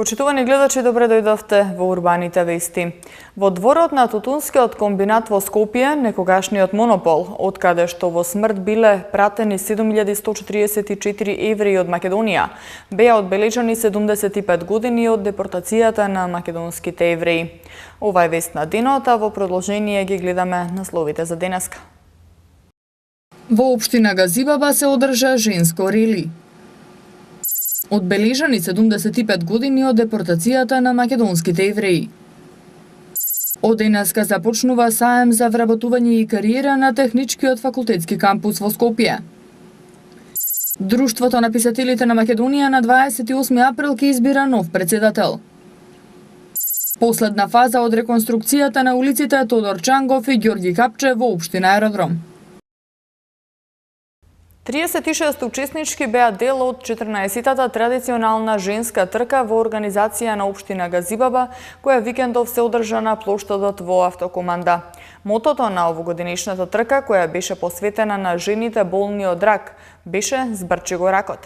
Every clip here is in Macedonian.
Почитувани гледачи, добре дојдовте во урбаните вести. Во дворот на тутунскиот комбинат во Скопје, некогашниот монопол, откаде што во смрт биле пратени 7144 евреи од Македонија, беа одбележани 75 години од депортацијата на македонските евреи. Ова е вест на денот, а во продолжение ги гледаме насловите за денеска. Во општина Газибаба се одржа женско рели. Одбележани 75 години од депортацијата на македонските евреи. Од денеска започнува саем за вработување и кариера на Техничкиот факултетски кампус во Скопје. Друштвото на писателите на Македонија на 28 април ќе избира нов председател. Последна фаза од реконструкцијата на улиците Тодор Чангов и Ѓорѓи Капче во општина Аеродром. 36 учеснички беа дел од 14-тата традиционална женска трка во организација на општина Газибаба, која викендов се одржа на плоштадот во Автокоманда. Мотото на овогодинешната трка, која беше посветена на жените болни од рак, беше "Збрчи го ракот".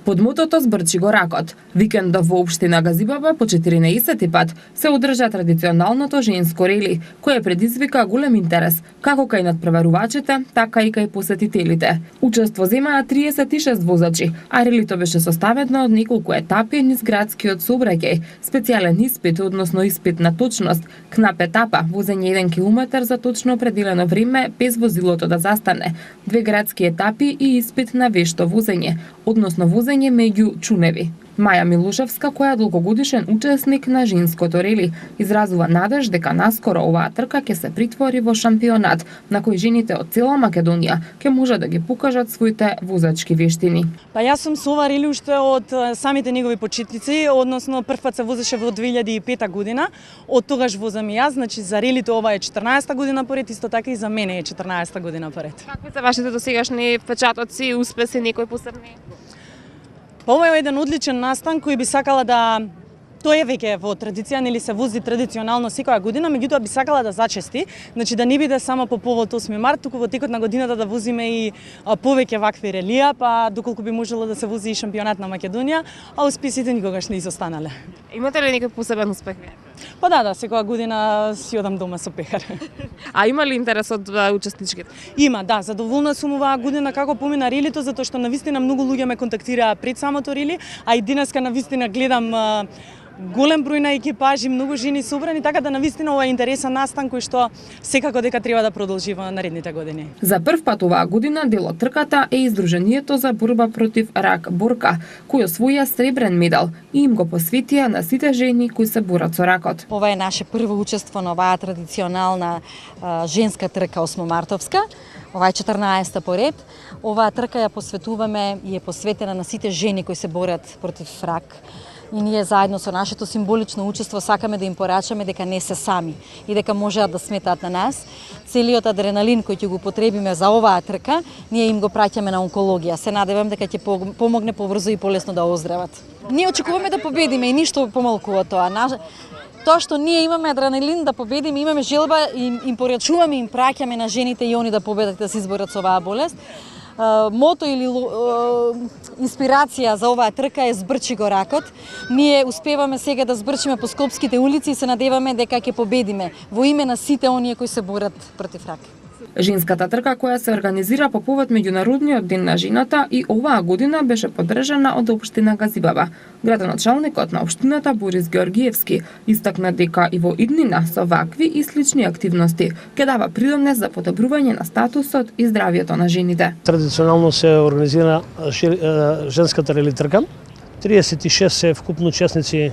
Под мотото "Збрчи го ракот", викендов во општина Газибаба по 14 пат се одржа традиционалното женско рели, кое предизвика голем интерес, како кај надпреварувачите, така и кај посетителите. Учество земаа 36 возачи, а релито беше составено од неколку етапи низ градскиот сообраќај, специјален испит, односно испит на точност, кнап етапа, возење 1 километар за точно определено време без возилото да застане, 2 градски етапи и испит на вешто возење, односно возење меѓу чуневи. Маја Милошевска, која е долгогодишен учесник на женското рели, изразува надеж дека наскоро оваа трка ќе се притвори во шампионат, на кој жените од цела Македонија ќе можат да ги покажат своите возачки вештини. Па јас сум со ова рели уште од самите негови почетници, односно прв пат се возеше во 2005 година, од тогаш возам и јас, значи за релито ова е 14-та година поред, исто така и за мене е 14-та година поред. Какви се вашите досегашни впечатоци и успеси, некои посебни? Ова е еден одличен настан кој би сакала да тој е веќе во традиција, нели се вози традиционално секоја година, меѓутоа би сакала да зачести, значи да не биде само по повод 8 март, туку во текот на годината да возиме и повеќе вакви релија, па доколку би можело да се вози и шампионат на Македонија, а успесите никогаш не изостанале. Имате ли некој посебен успех? Па да, секоја година си одам дома со пехар. А има ли интерес од учесничките? Има, да, задоволна сум оваа година како помина релито, затоа што навистина многу луѓе ме контактираа пред самото рели, а и денеска навистина гледам голем број на екипажи, многу жени собрани, така да навистина ова е интересен настан кој што секако дека треба да продолжи во наредните години. За прв пат оваа година дел од трката е Издруженијето за борба против рак Борка, кој освоја сребрен медал и им го посветија на сите жени кои се борат со ракот. Ова е наше прво учество на оваа традиционална женска трка 8-мартовска. Ова е 14-та поред. Оваа трка ја посветуваме и е посветена на сите жени кои се борат против рак. И ние заедно со нашето символично учество сакаме да им порачаме дека не се сами и дека можеат да сметаат на нас. Целиот адреналин кој ќе го потребиме за оваа трка, ние им го праќаме на онкологија. Се надевам дека ќе помогне побрзо и полесно да оздрават. Ние очекуваме да победиме и ништо помалку од тоа. Тоа што ние имаме адреналин да победиме, имаме желба и им порачуваме, им праќаме на жените и они да победат да се изборат со оваа болест. Мото или инспирација за оваа трка е "Збрчи го ракот". Ние успеваме сега да збрчиме по скопските улици и се надеваме дека ќе победиме во име на сите оние кои се борат против рак. Женската трка која се организира по повод меѓународниот ден на жената и оваа година беше поддржана од општина Газибаба. Градоначалникот на општината Борис Ѓорѓиевски истакна дека и во иднина со вакви и слични активности ќе дава придонес за подобрување на статусот и здравјето на жените. Традиционално се организира женската рели трка. 36 се вкупно учесници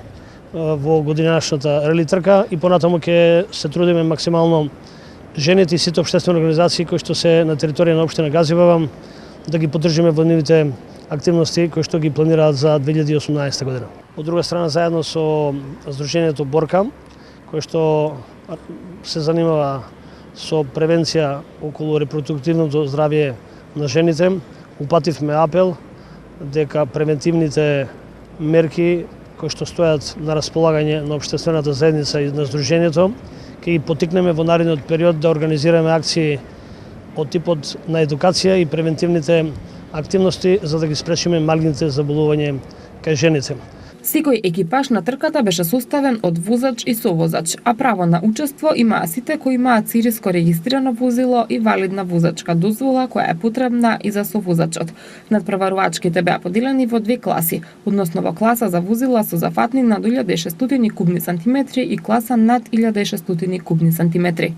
во годинашната рели трка и понатаму ќе се трудиме максимално жените и сите општествени организации кои што се на територија на општина Газибаба да ги поддржиме во нивните активности кои што ги планираат за 2018 година. Од друга страна, заедно со Сдруженијето Борка, кој што се занимава со превенција околу репродуктивното здравје на жените, упативме апел дека превентивните мерки кои што стојат на располагање на општествената заедница и на Сдруженијето ќе ги потикнеме во наредниот период да организираме акции од типот на едукација и превентивните активности за да ги спречиме малгните заболувања кај жените. Секој екипаж на трката беше составен од возач и совозач, а право на учество имаа сите кои имаат сириско регистрирано возило и валидна возачка дозвола која е потребна и за совозачот. Надпреварувачките беа поделени во две класи, односно во класа за возила со зафатни над 1600 кубни сантиметри и класа над 1600 кубни сантиметри.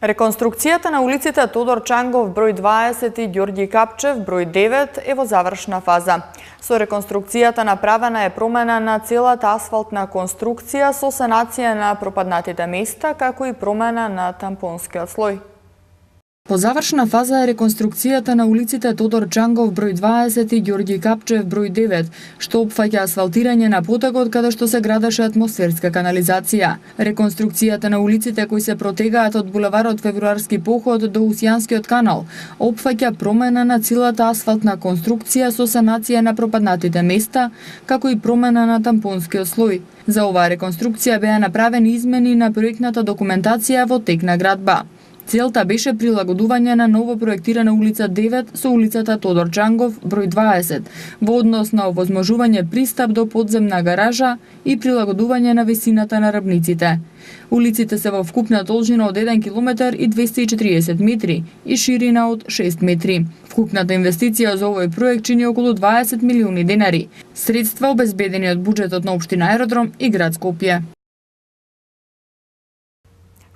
Реконструкцијата на улиците Тодор Чангов број 20 и Ѓорѓи Капчев број 9 е во завршна фаза. Со реконструкцијата направена е промена на целата асфалтна конструкција со санација на пропаднатите места, како и промена на тампонскиот слој. По завршна фаза е реконструкцијата на улиците Тодор Чангов број 20 и Ѓорѓи Капчев број 9, што опфаќа асфалтирање на потокот каде што се градеше атмосферска канализација. Реконструкцијата на улиците кои се протегаат од булеварот Февруарски поход до Усијанскиот канал опфаќа промена на целата асфалтна конструкција со санација на пропаднатите места, како и промена на тампонскиот слој. За оваа реконструкција беа направени измени на проектната документација во тек на градба. Целта беше прилагодување на ново проектирана улица 9 со улицата Тодор Чангов број 20 во однос на овозможување пристап до подземна гаража и прилагодување на висината на рабниците. Улиците се во вкупна должина од 1 км и 240 метри и ширина од 6 метри. Вкупната инвестиција за овој проект чини околу 20 милиони денари. Средства обезбедени од буџетот на општина Аеродром и град Скопје.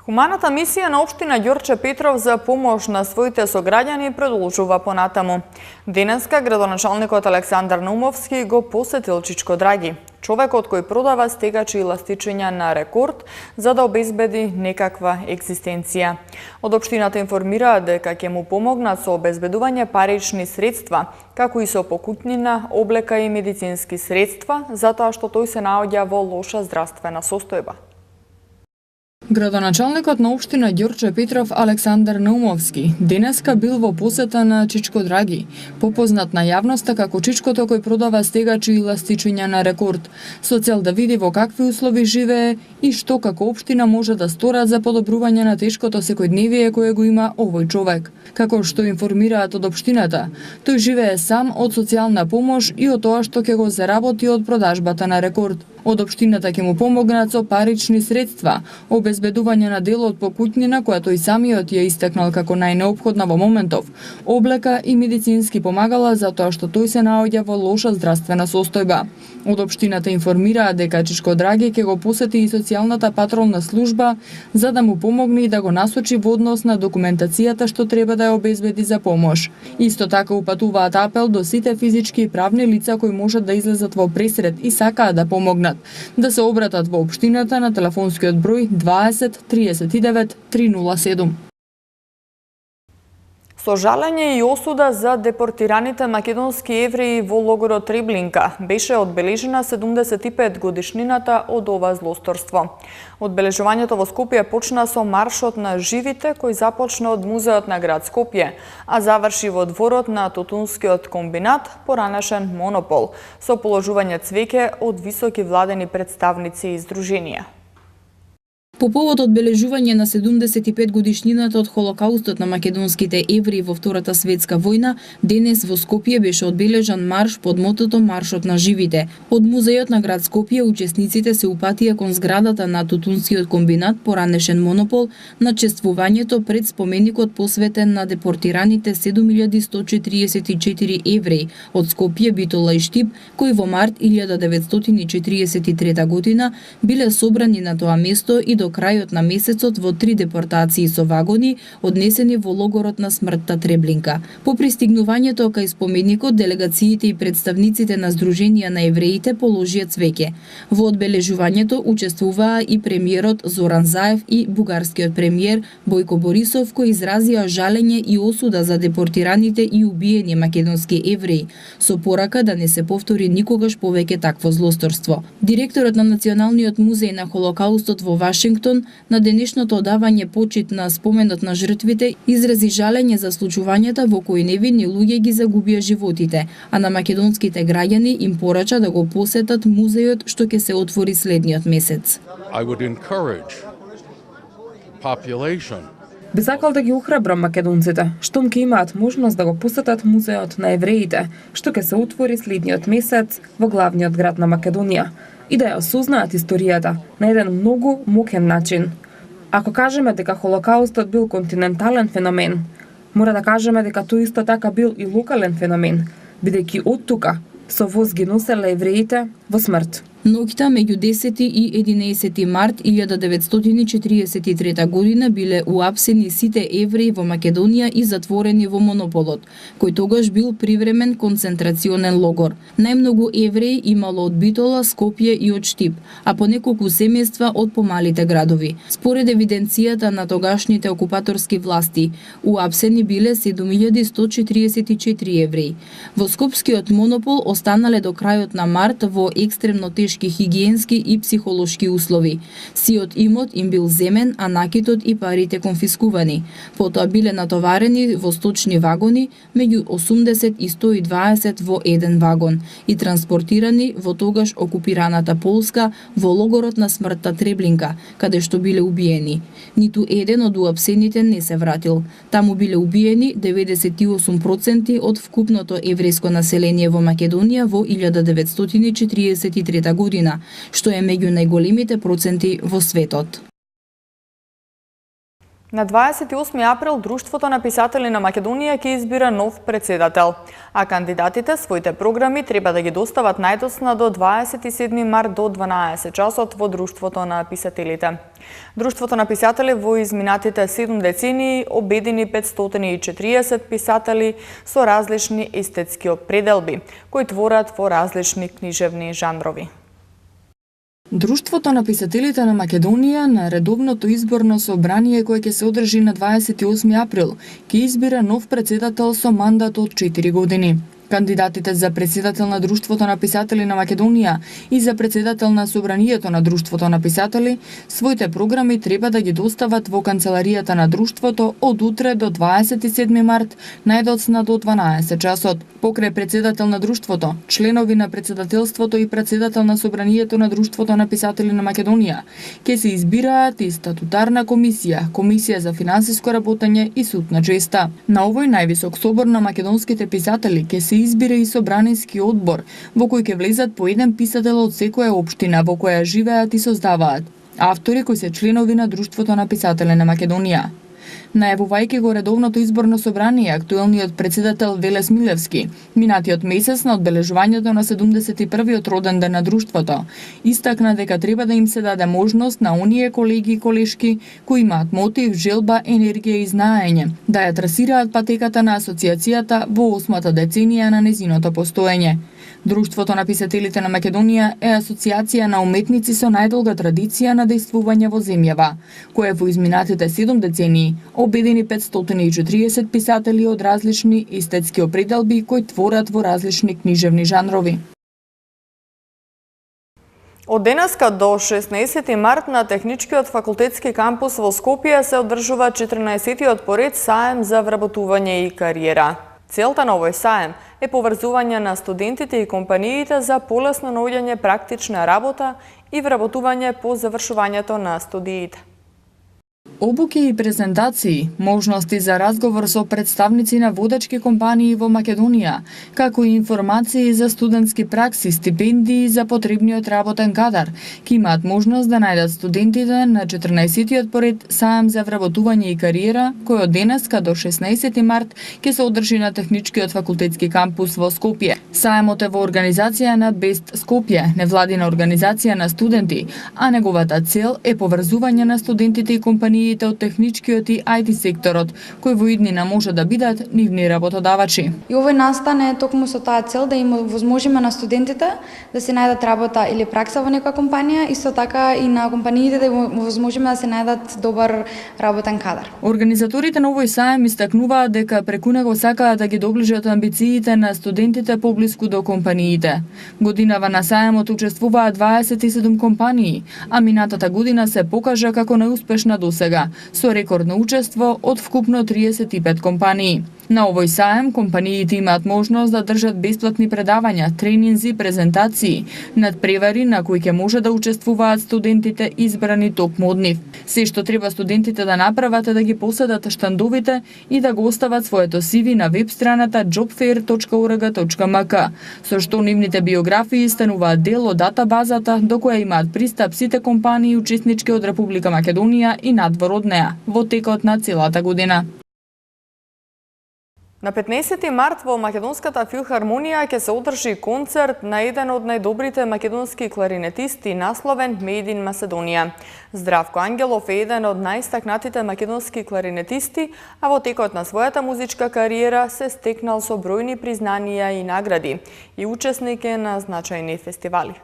Хуманата мисија на општина Ѓорче Петров за помош на своите сограѓани продолжува понатаму. Денеска градоначалникот Александар Наумовски го посетил Чичко Драги, човекот кој продава стегачи и ластичиња на рекорд за да обезбеди некаква екзистенција. Од општината информираат дека ќе му помогнат со обезбедување парични средства, како и со покутнина, облека и медицински средства, затоа што тој се наоѓа во лоша здравствена состојба. Градоначалникот на општина Ѓорче Петров Александар Наумовски денеска бил во посета на Чичко Драги, попознат на јавноста како Чичкото кој продава стегачи и ластичиња на рекорд, со цел да види во какви услови живее и што како општина може да сторат за подобрување на тешкото секојдневие кое го има овој човек. Како што информираат од општината, тој живее сам од социјална помош и од тоа што ќе го заработи од продажбата на рекорд. Од општината ќе му помогнат со парични средства, обезбедување на дел од покутнина која тој самиот ја истакнал како најнеопходна во моментов, облека и медицински помагала затоа што тој се наоѓа во лоша здравствена состојба. Од општината информираат дека Чичко Драги ќе го посети и социјалната патролна служба за да му помогне и да го насочи во однос на документацијата што треба да ја обезбеди за помош. Исто така упатуваат апел до сите физички и правни лица кои можат да излезат во пресред и сакаат да помогнат, да се обратат во општината на телефонскиот број 20 39 307. Со жалење и осуда за депортираните македонски евреи во логорот Треблинка беше одбележена 75 годишнината од ова злосторство. Одбележувањето во Скопје почна со маршот на живите кој започна од музеот на град Скопје, а заврши во дворот на Тутунскиот комбинат, поранешен Монопол, со положување цвеќе од високи владени представници и здруженија. По повод одбележување на 75 годишнината од Холокаустот на македонските евреи во Втората светска војна, денес во Скопје беше одбележан марш под мотото Маршот на живите. Од музејот на град Скопје учесниците се упатија кон зградата на Тутунскиот комбинат, поранешен Монопол, на чествувањето пред споменикот посветен на депортираните 7144 евреи од Скопје, Битола и Штип, кои во март 1943 година биле собрани на тоа место и до крајот на месецот во 3 депортации со вагони, однесени во логорот на смртта Треблинка. По пристигнувањето кај споменикот, делегациите и представниците на Здруженија на евреите положија цвеќе. Во одбележувањето учествуваа и премиерот Зоран Заев и бугарскиот премиер Бојко Борисов, кои изразија жалење и осуда за депортираните и убиени македонски евреи, со порака да не се повтори никогаш повеќе такво злосторство. Директорот на Националниот музеј на Холокаустот во Вашингтон на денешното одавање почит на споменот на жртвите изрази жалење за случувањата во кои невинни луѓе ги загубија животите, а на македонските граѓани им порача да го посетат музејот што ќе се отвори следниот месец. I would encourage population Би сакал да ги охрабрам македонците, штом ќе имаат можност да го посетат музеот на евреите, што ќе се отвори следниот месец во главниот град на Македонија, и да ја осознаат историјата на еден многу мокен начин. Ако кажеме дека Холокаустот бил континентален феномен, мора да кажеме дека тој исто така бил и локален феномен, бидејќи од тука со воз ги носеле евреите во смрт. Ноќта меѓу 10 и 11 март 1943 година биле уапсени сите евреи во Македонија и затворени во Монополот, кој тогаш бил привремен концентрационен логор. Најмногу евреи имало од Битола, Скопје и од Штип, а по неколку семејства од помалите градови. Според евиденцијата на тогашните окупаторски власти, уапсени биле 7144 евреи. Во Скопскиот Монопол останале до крајот на март во екстремно тешки хигиенски и психолошки услови. Сиот имот им бил земен, а накитот и парите конфискувани. Потоа биле натоварени во сточни вагони, меѓу 80 и 120 во еден вагон, и транспортирани во тогаш окупираната Полска во логорот на смртта Треблинка, каде што биле убиени. Ниту еден од уапсените не се вратил. Таму биле убиени 98% од вкупното еврејско население во Македонија во 1943 година, што е меѓу најголемите проценти во светот. На 28 април Друштвото на писатели на Македонија ќе избира нов председател, а кандидатите своите програми треба да ги достават најдоцна до 27 март до 12 часот во Друштвото на писателите. Друштвото на писатели во изминатите 7 децении обедини 540 писатели со различни естетски определби, кои творат во различни книжевни жанрови. Друштвото на писателите на Македонија на редовното изборно собрание кое ќе се одржи на 28 април ќе избира нов председател со мандат од 4 години. Кандидатите за председател на Друштвото на писатели на Македонија и за председател на собранието на Друштвото на писатели своите програми треба да ги достават во канцеларијата на Друштвото од утре до 27 март, најдоцна до 12 часот. Покрај председател на Друштвото, членови на председателството и председател на собранието на Друштвото на писатели на Македонија ќе се избираат и статутарна комисија, комисија за финансиско работење и суд на честа. На овој највисок собор на македонските писатели ќе се избира и собранински одбор, во кој ќе влезат по еден писател од секоја општина во која живеат и создаваат, автори кои се членови на Друштвото на писатели на Македонија. Најавувајќи го редовното изборно собрание, актуелниот председател Велес Милевски, минатиот месец на одбележувањето на 71-виот роден ден на Друштвото, истакна дека треба да им се даде можност на оние колеги и колешки кои имаат мотив, желба, енергија и знаење да ја трасираат патеката на асоциацијата во 8-та деценија на незиното постоење. Друштвото на писателите на Македонија е асоциација на уметници со најдолга традиција на дејствување во земјава, која во изминатите 7 децении обедини 540 писатели од различни естетски определби кои творат во различни книжевни жанрови. Од денеска до 16 март на Техничкиот факултетски кампус во Скопје се одржува 14-тиот поред саем за вработување и кариера. Целта на овој саем е поврзување на студентите и компаниите за полесно наоѓање практична работа и вработување по завршувањето на студиите. Обуки и презентации, можности за разговор со представници на водачки компании во Македонија, како и информации за студентски пракси, стипендии за потребниот работен кадар, ќе имаат можност да најдат студентите на 14-тиот поред саем за вработување и кариера, кој од денеска до 16 март ќе се одржи на Техничкиот факултетски кампус во Скопје. Саемот е во организација на Бест Скопје, невладина организација на студенти, а неговата цел е поврзување на студентите и компаниите од техничкиот и IT секторот, кои во иднина може да бидат нивни работодавачи. И овој настан е токму со таа цел да им овозможиме на студентите да се најдат работа или пракса во некоја компанија, исто така и на компаниите да им овозможиме да се најдат добар работен кадар. Организаторите на овој саем истакнуваат дека преку него сакаат да ги доближат амбициите на студентите поблиску до компаниите. Годинава на саемот учествуваат 27 компании, а минатата година се покажа како најуспешна досега. сега, со рекордно учество од вкупно 35 компании. На овој саем компаниите имаат можност да држат бесплатни предавања, тренинзи, презентации, надпревари на кои ќе може да учествуваат студентите избрани токму од нив. Се што треба студентите да направат е да ги поседат штандовите и да го остават своето CV на веб страната jobfair.org.mk, со што нивните биографии стануваат дел од датабазата до која имаат пристап сите компании учеснички од Република Македонија и надвор од неа во текот на целата година. На 15 март во Македонската филхармонија ќе се одржи концерт на еден од најдобрите македонски кларинетисти насловен Made in Macedоnia. Здравко Ангелов е еден од најстакнатите македонски кларинетисти, а во текот на својата музичка кариера се стекнал со бројни признанија и награди и учесник е на значајни фестивали.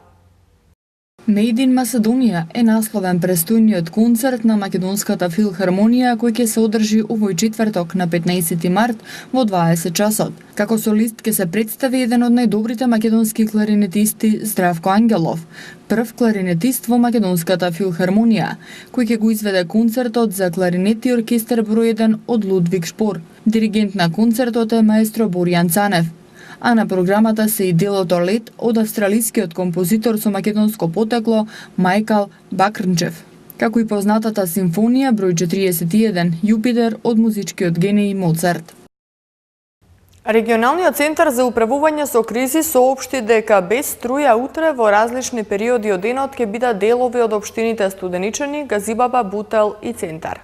Made in Macedоnia е насловен престојниот концерт на Македонската филхармонија кој ќе се одржи овој четврток на 15 март во 20 часот. Како солист ќе се представи еден од најдобрите македонски кларинетисти Здравко Ангелов, прв кларинетист во Македонската филхармонија, кој ќе го изведе концертот за кларинет и оркестар број 1 од Лудвиг Шпор. Диригент на концертот е маестро Боријан Цанев, а на програмата се и делото Лет од австралискиот композитор со македонско потекло Мајкал Бакрнчев, како и познатата симфонија број 41 Јупитер од музичкиот генеј Моцарт. Регионалниот центар за управување со кризи соопшти дека без струја утре во различни периоди од денот ќе бидат делови од општините Студеничани, Газибаба, Бутел и Центар.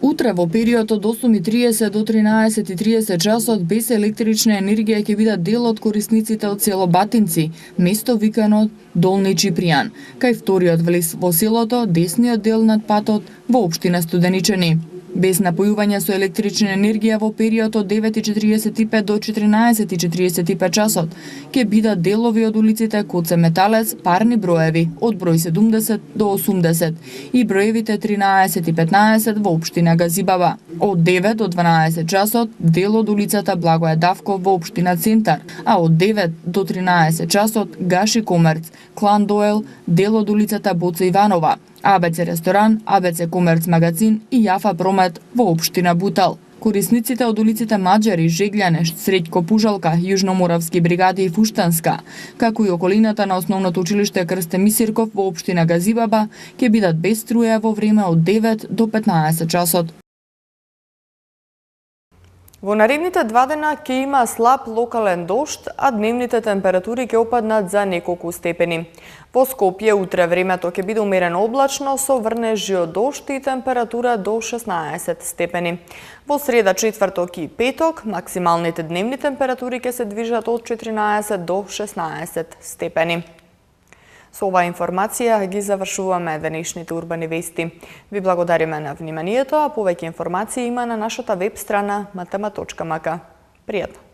Утре во период од 8:30 до 13:30 часот без електрична енергија ќе бидат дел од корисниците од село Батинци, место викано Долни Чипријан, кај вториот влез во селото, десниот дел над патот во општина Студеничани. Без напојување со електрична енергија во период од 9:45 до 14:45 часот ќе бидат делови од улиците Коце Металец, парни броеви од број 70 до 80 и броевите 13 и 15 во општина Газибаба. Од 9 до 12 часот дел од улицата Благоје Давков во општина Центар, а од 9 до 13 часот Гаши Комерц, Клан Доел, дел од улицата Боца Иванова, АБЦ ресторан, АБЦ Комерц магазин и Јафа Промет во општина Бутел. Корисниците од улиците Маđари, Жеглјане, Среќко Пужалка, Јужноморавски бригади и Фуштанска, како и околината на основното училиште Крсте Мисирков во општина Газибаба, ќе бидат без струја во време од 9 до 15 часот. Во наредните 2 дена ќе има слаб локален дожд, а дневните температури ќе опаднат за неколку степени. Во Скопје утре времето ќе биде умерено облачно со врнежи од дожд и температура до 16 степени. Во среда, четврток и петок максималните дневни температури ќе се движат од 14 до 16 степени. Со оваа информација ги завршуваме денешните урбани вести. Ви благодариме на вниманието, а повеќе информации има на нашата веб страна matama.mk. Пријатно!